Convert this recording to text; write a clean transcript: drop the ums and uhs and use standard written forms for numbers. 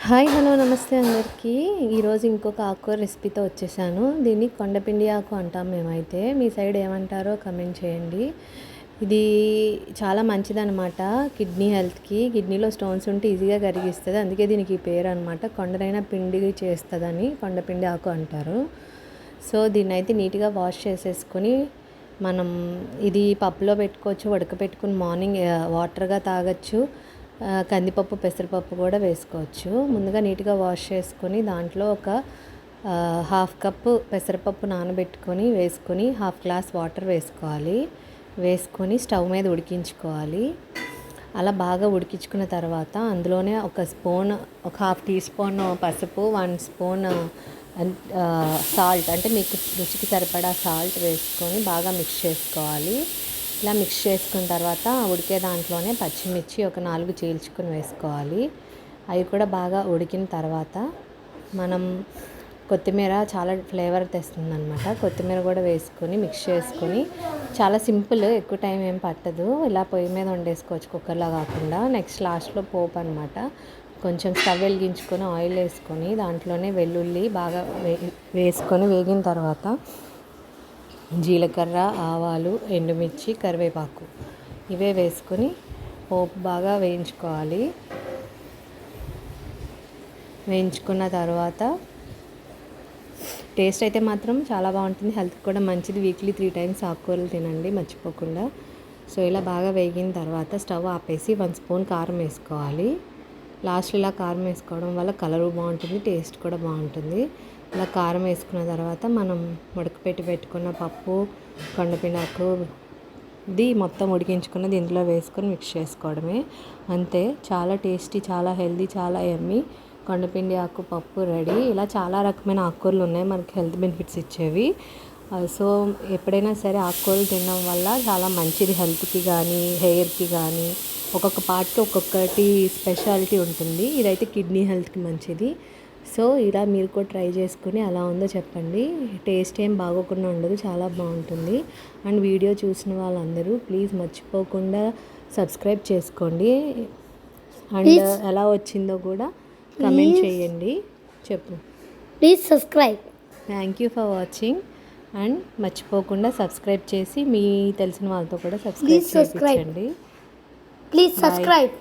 Hi hello నమస్తే అందరికీ. ఈరోజు ఇంకొక ఆకుకూర రెసిపీతో వచ్చేసాను. దీన్ని కొండపిండి ఆకు అంటాం మేమైతే. మీ సైడ్ ఏమంటారో కమెంట్ చేయండి. ఇది చాలా మంచిదన్నమాట కిడ్నీ హెల్త్కి. కిడ్నీలో స్టోన్స్ ఉంటే ఈజీగా కరిగిస్తుంది, అందుకే దీనికి ఈ పేరు అనమాట. కొండనైనా పిండి చేస్తుందని కొండపిండి ఆకు అంటారు. సో దీన్ని అయితే నీట్గా వాష్ చేసేసుకొని మనం ఇది పప్పులో పెట్టుకోవచ్చు, ఉడకపెట్టుకుని మార్నింగ్ వాటర్గా తాగొచ్చు. కందిపప్పు పెసరపప్పు కూడా వేసుకోవచ్చు. ముందుగా నీట్గా వాష్ చేసుకొని దాంట్లో ఒక హాఫ్ కప్పు పెసరపప్పు నానబెట్టుకొని వేసుకొని హాఫ్ గ్లాస్ వాటర్ వేసుకొని స్టవ్ మీద ఉడికించుకోవాలి. అలా బాగా ఉడికించుకున్న తర్వాత అందులోనే ఒక హాఫ్ టీ స్పూన్ పసుపు, 1 స్పూన్ సాల్ట్, అంటే మీకు రుచికి సరిపడా సాల్ట్ వేసుకొని బాగా మిక్స్ చేసుకోవాలి. ఇలా మిక్స్ చేసుకున్న తర్వాత ఉడికే దాంట్లోనే పచ్చిమిర్చి ఒక 4 చీల్చుకొని వేసుకోవాలి. అవి కూడా బాగా ఉడికిన తర్వాత మనం కొత్తిమీర చాలా ఫ్లేవర్ తెస్తుంది అనమాట. కొత్తిమీర కూడా వేసుకొని మిక్స్ చేసుకొని, చాలా సింపుల్, ఎక్కువ టైం ఏం పట్టదు. ఇలా పొయ్యి మీద వండేసుకోవచ్చు కుక్కర్లో కాకుండా. నెక్స్ట్ లాస్ట్లో పోపు అనమాట. కొంచెం స్టవ్ వెలిగించుకొని ఆయిల్ వేసుకొని దాంట్లోనే వెల్లుల్లి బాగా వేసుకొని వేగిన తర్వాత జీలకర్ర, ఆవాలు, ఎండుమిర్చి, కరివేపాకు ఇవే వేసుకొని పోపు బాగా వేయించుకోవాలి. వేయించుకున్న తర్వాత టేస్ట్ అయితే మాత్రం చాలా బాగుంటుంది, హెల్త్కి కూడా మంచిది. వీక్లీ 3 టైమ్స్ ఆకుకూరలు తినండి మర్చిపోకుండా. సో ఇలా బాగా వేగిన తర్వాత స్టవ్ ఆపేసి 1 స్పూన్ కారం వేసుకోవాలి. లాస్ట్ ఇలా కారం వేసుకోవడం వల్ల కలరు బాగుంటుంది, టేస్ట్ కూడా బాగుంటుంది. ఇలా కారం వేసుకున్న తర్వాత మనం పెట్టుకున్న పప్పు, కొండపిండాకు ఇది మొత్తం ఉడికించుకున్నది ఇందులో వేసుకొని మిక్స్ చేసుకోవడమే. అంతే, చాలా టేస్టీ, చాలా హెల్తీ, చాలా యమ్మీ కొండపిండి ఆకు పప్పు రెడీ. ఇలా చాలా రకమైన ఆకుకూరలు ఉన్నాయి మనకి హెల్త్ బెనిఫిట్స్ ఇచ్చేవి. సో ఎప్పుడైనా సరే ఆకుకూరలు తినడం వల్ల చాలా మంచిది హెల్త్కి కానీ హెయిర్కి కానీ. ఒక్కొక్క పార్ట్కి ఒక్కొక్కటి స్పెషాలిటీ ఉంటుంది. ఇదైతే కిడ్నీ హెల్త్కి మంచిది. సో ఇలా మీరు కూడా ట్రై చేసుకుని ఎలా ఉందో చెప్పండి. టేస్ట్ ఏం బాగోకుండా ఉండదు, చాలా బాగుంటుంది. అండ్ వీడియో చూసిన వాళ్ళందరూ ప్లీజ్ మర్చిపోకుండా సబ్స్క్రైబ్ చేసుకోండి. అండ్ ఎలా వచ్చిందో కూడా కమెంట్ చేయండి. చెప్పు. Please subscribe. Thank you for watching. And మర్చిపోకుండా సబ్స్క్రైబ్ చేసి మీ తెలిసిన వాళ్ళతో కూడా సబ్స్క్రైబ్ చేయించండి. Please subscribe.